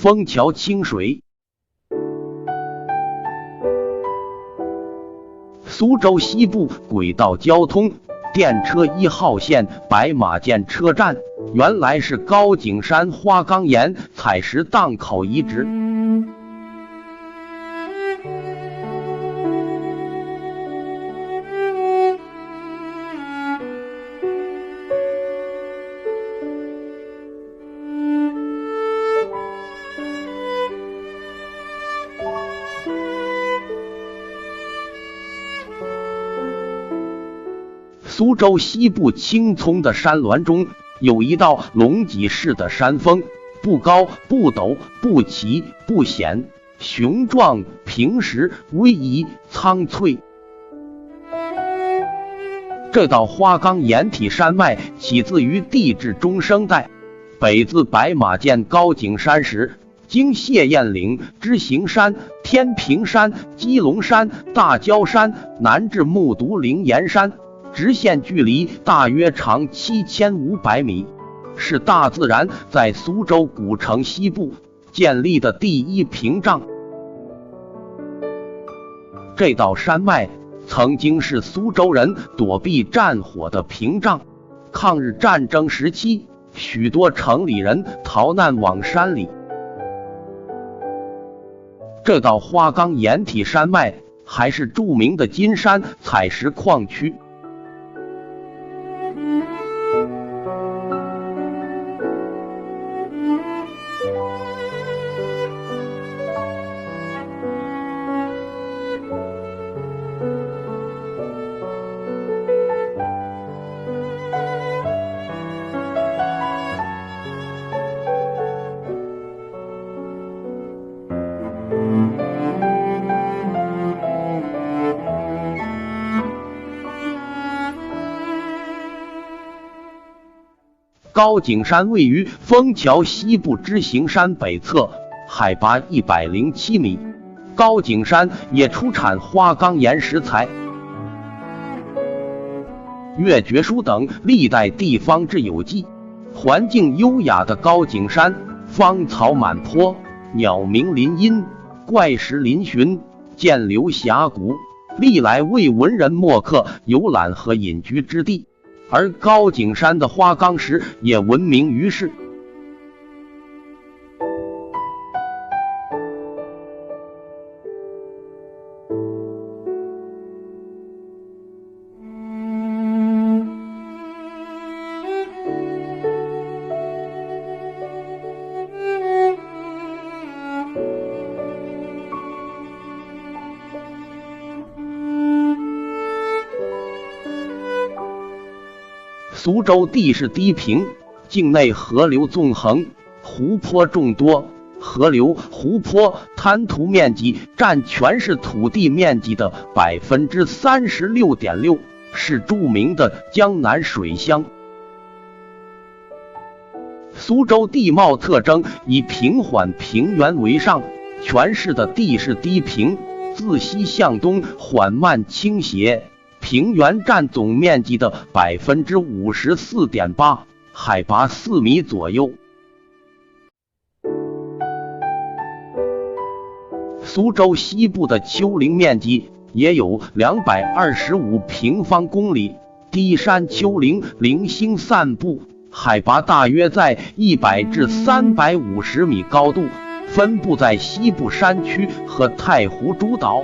枫桥清水。苏州西部轨道交通电车1号线白马涧车站原来是高景山花岗岩采石档口遗址。苏州西部青葱的山峦中有一道龙脊式的山峰，不高不陡不齐不险，雄壮平实逶迤苍翠。这道花岗岩体山脉起自于地质中生代，北自白马涧高景山时，经谢雁岭、知行山、天平山、鸡笼山、大焦山，南至木渎陵岩山，直线距离大约长7500米，是大自然在苏州古城西部建立的第一屏障。这道山脉曾经是苏州人躲避战火的屏障。抗日战争时期，许多城里人逃难往山里。这道花岗岩体山脉还是著名的金山采石矿区。高景山位于枫桥西部知行山北侧，海拔107米。高景山也出产花岗岩石材。岳绝书等历代地方志有记，环境优雅的高景山，芳草满坡，鸟鸣林荫，怪石嶙峋，涧流峡谷，历来为文人墨客游览和隐居之地。而高景山的花岗石也闻名于世。苏州地势低平，境内河流纵横，湖泊众多，河流、湖泊、滩涂面积占全市土地面积的 36.6%， 是著名的江南水乡。苏州地貌特征以平缓平原为上，全市的地势低平，自西向东缓慢倾斜，平原占总面积的 54.8%， 海拔4米左右。苏州西部的丘陵面积也有225平方公里，低山丘陵零星散布，海拔大约在100至350米高度，分布在西部山区和太湖诸岛。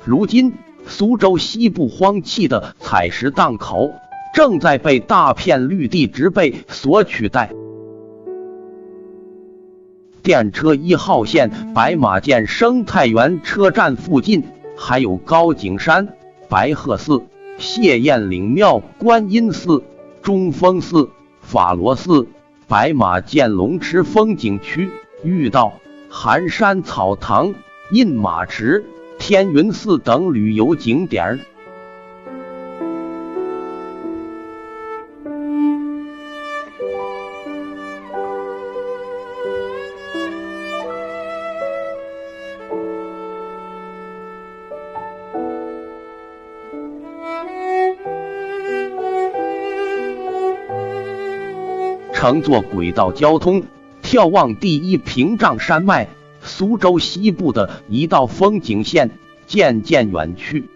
如今苏州西部荒弃的采石档口正在被大片绿地植被所取代。电车1号线白马涧生态园车站附近还有高景山、白鹤寺、谢雁岭庙、观音寺、中峰寺、法螺寺、白马涧龙池风景区、玉道、寒山草堂、印马池、天云寺等旅游景点。乘坐轨道交通，眺望第一屏障山脉，苏州西部的一道风景线渐渐远去。